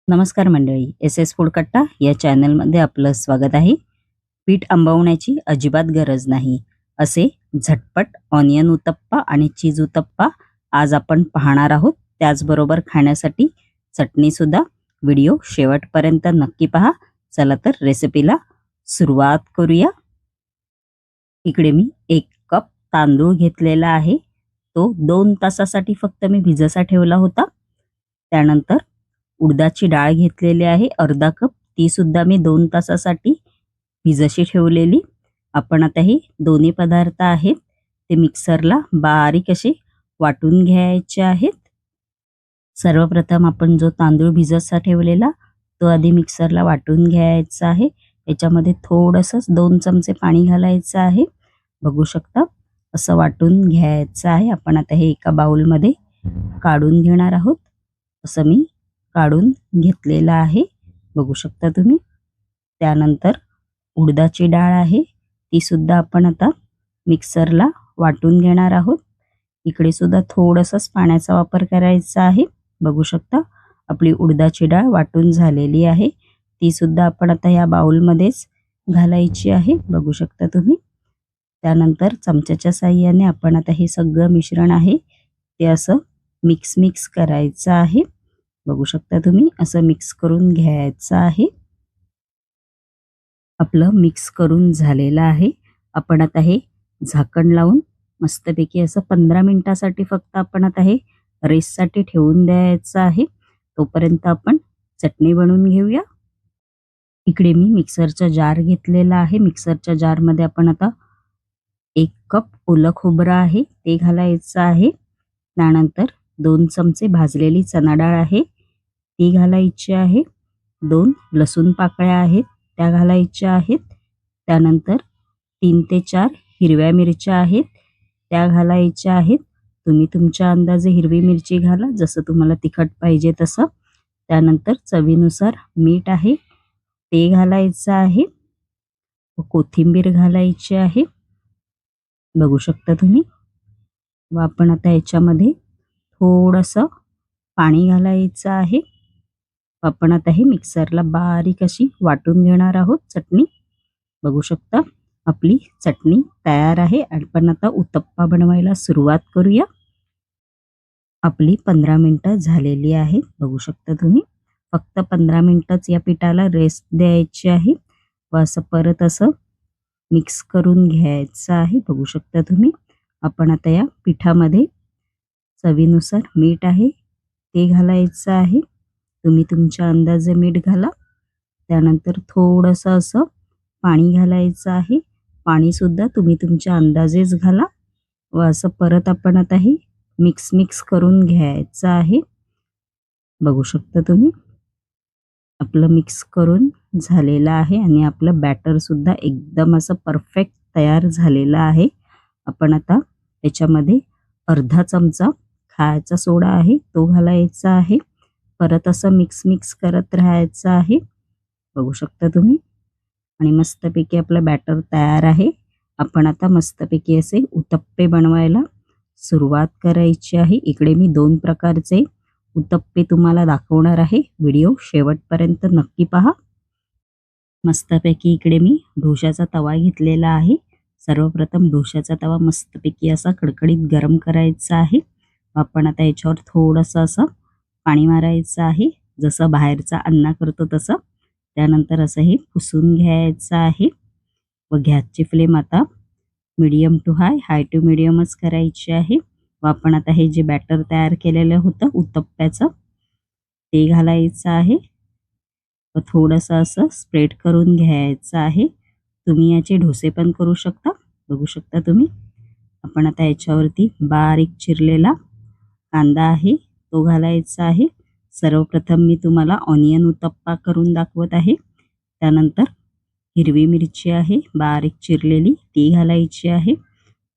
नमस्कार मंडळी, S S food कट्टा या चॅनलमध्ये आपलं स्वागत आहे. पीठ आंबवण्याची अजिबात गरज नाही, असे झटपट ऑनियन उत्तप्पा आणि चीज उत्तप्पा आज आपण पाहणार आहोत. त्याचबरोबर खाण्यासाठी चटणीसुद्धा. व्हिडिओ शेवटपर्यंत नक्की पहा. चला तर रेसिपीला सुरुवात करूया. इकडे मी 1 कप तांदूळ घेतलेला आहे. तो 2 तासासाठी फक्त मी भिजत ठेवला होता. त्यानंतर उडदाची डाळ घेतलेली आहे अर्धा कप, ती सुद्धा मी 2 तासासाठी भिजशी ठेवलेली. आपण आता हे दोन्ही पदार्थ आहेत ते मिक्सरला बारीक असे वाटून घ्यायचे आहेत. सर्वप्रथम आपण जो तांदूळ भिजतसा ठेवलेला तो आधी मिक्सरला वाटून घ्यायचा आहे. याच्यामध्ये थोडंसं 2 चमचे पाणी घालायचं आहे. बघू शकता असं वाटून घ्यायचं आहे. आपण आता हे एका बाउलमध्ये काढून घेणार आहोत. असं मी काढून घेतलेला आहे, बघू शकता तुम्ही. त्यानंतर उडदाची डाळ आहे, ती सुद्धा आपण आता मिक्सरला वाटून घेणार आहोत. इकडे सुद्धा थोडंसंच पाण्याचा वापर करायचा आहे. बघू शकता आपली उडदाची डाळ वाटून झालेली आहे. ती सुद्धा आपण आता या बाउलमध्येच घालायची आहे, बघू शकता तुम्ही. त्यानंतर चमच्याच्या साहाय्याने आपण आता हे सगळं मिश्रण आहे ते असं मिक्स करायचं आहे. बघू शकता तुम्ही असं मिक्स करून घ्यायचं आहे. आपलं मिक्स करून झालेलं आहे. आपण आता हे झाकण लावून मस्तपैकी असं 15 मिनिटासाठी फक्त आपण आता हे रेस्टसाठी ठेवून द्यायचं आहे. तोपर्यंत आपण चटणी बनवून घेऊया. इकडे मी मिक्सरचा जार घेतलेला आहे. मिक्सरच्या जारमध्ये आपण आता 1 कप ओलं खोबरं आहे ते घालायचं आहे. त्यानंतर 2 चमचे भाजलेली चणा डाळ आहे ती घालायची आहे. 2 लसूण पाकळ्या आहेत त्या घालायच्या आहेत. त्यानंतर 3 ते 4 हिरव्या मिरच्या आहेत त्या घालायच्या आहेत. तुम्ही तुमच्या अंदाजे हिरवी मिरची घाला, जसं तुम्हाला तिखट पाहिजे तसं. त्यानंतर चवीनुसार मीठ आहे ते घालायचं आहे. कोथिंबीर घालायची आहे, बघू शकता तुम्ही. व आपण आता याच्यामध्ये थोडंसं पाणी घालायचं आहे. आपण आता हे मिक्सरला बारीक अशी वाटून घेणार आहोत चटणी. बघू शकता आपली चटणी तयार आहे. आपण आता उत्तप्पा बनवायला सुरुवात करूया. आपली 15 मिनिटं झालेली आहे, बघू शकता तुम्ही. फक्त 15 मिनिटच या पिठाला रेस्ट द्यायची आहे व असं परत असं मिक्स करून घ्यायचं आहे, बघू शकता तुम्ही. आपण आता या पिठामध्ये चवीनुसार मीठ आहे ते घालायचं आहे. तुम्ही तुमच्या अंदाजे मीठ घाला. त्यानंतर थोडंसं असं पाणी घालायचं आहे. पाणीसुद्धा तुम्ही तुमच्या अंदाजेच घाला व असं परत आपण आता हे मिक्स करून घ्यायचं आहे, बघू शकता तुम्ही. आपलं मिक्स करून झालेलं आहे आणि आपलं बॅटरसुद्धा एकदम असं परफेक्ट तयार झालेलं आहे. आपण आता याच्यामध्ये अर्धा चमचा खायचा सोडा आहे तो घालायचा आहे. परत असं मिक्स करत राहायचं आहे, बघू शकता तुम्ही. आणि मस्तपैकी आपलं बॅटर तयार आहे. आपण आता मस्तपैकी असे उत्तप्पे बनवायला सुरुवात करायची आहे. इकडे मी 2 प्रकारचे उत्तप्पे तुम्हाला दाखवणार आहे. व्हिडिओ शेवटपर्यंत नक्की पहा. मस्तपैकी इकडे मी डोशाचा तवा घेतलेला आहे. सर्वप्रथम डोशाचा तवा मस्तपैकी असा कडकडीत गरम करायचा आहे. आपण आता याच्यावर थोडंसं असं पाणी मारायचं आहे, जसं बाहेरचा अन्ना करतो तसं. त्यानंतर असं हे पुसून घ्यायचं आहे व गॅसची फ्लेम आता मीडियम टू हाय टू मीडियमच करायची आहे. व आपण आता हे जे बॅटर तयार केलेलं होतं उत्तप्प्याचं ते घालायचं आहे व थोडंसं असं स्प्रेड करून घ्यायचं आहे. तुम्ही याचे डोसे पण करू शकता, बघू शकता तुम्ही. आपण आता याच्यावरती बारीक चिरलेला कांदा आहे तो घालायचा आहे. सर्वप्रथम मी तुम्हाला ऑनियन उत्तप्पा करून दाखवत आहे. त्यानंतर हिरवी मिरची आहे बारीक चिरलेली ती घालायची आहे.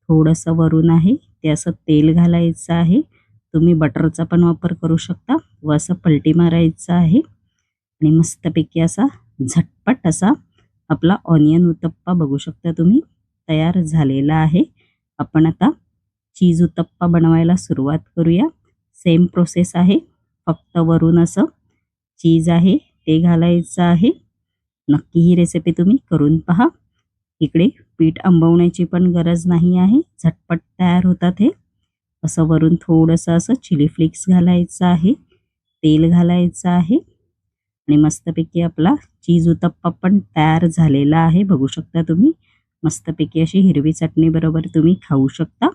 थोडंसं वरून आहे ते असं तेल घालायचं आहे. तुम्ही बटरचा पण वापर करू शकता व असं पलटी मारायचं आहे आणि मस्तपैकी असा झटपट असा आपला ऑनियन उत्तप्पा बघू शकता तुम्ही तयार झालेला आहे. आपण आता चीज उत्तप्पा बनवायला सुरुवात करूया. सेम प्रोसेस आहे, फक्त वरून असं चीज आहे ते घालायचं आहे. नक्की ही रेसिपी तुम्ही करून पहा. इकडे पीठ आंबवण्याची पण गरज नाही आहे, झटपट तयार होतात हे. असं वरून थोडंसं असं चिली फ्लेक्स घालायचं आहे, तेल घालायचं आहे आणि मस्तपैकी आपला चीज उत्तप्पा पण तयार झालेला आहे. बघू शकता तुम्ही. मस्तपैकी अशी हिरवी चटणी बरोबर तुम्ही खाऊ शकता.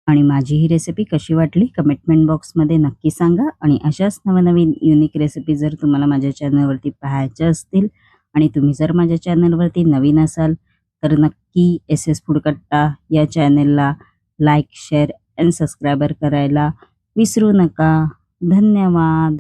आणि माझी ही रेसिपी कशी वाटली कमेंटमेंट बॉक्समध्ये नक्की सांगा. आणि अशाच नवनवीन युनिक रेसिपी जर तुम्हाला माझ्या चॅनलवरती पाहायच्या असतील आणि तुम्ही जर माझ्या चॅनलवरती नवीन असाल तर नक्की एस एस फूड कट्टा या चॅनलला लाईक, शेअर अँड सबस्क्रायबर करायला विसरू नका. धन्यवाद.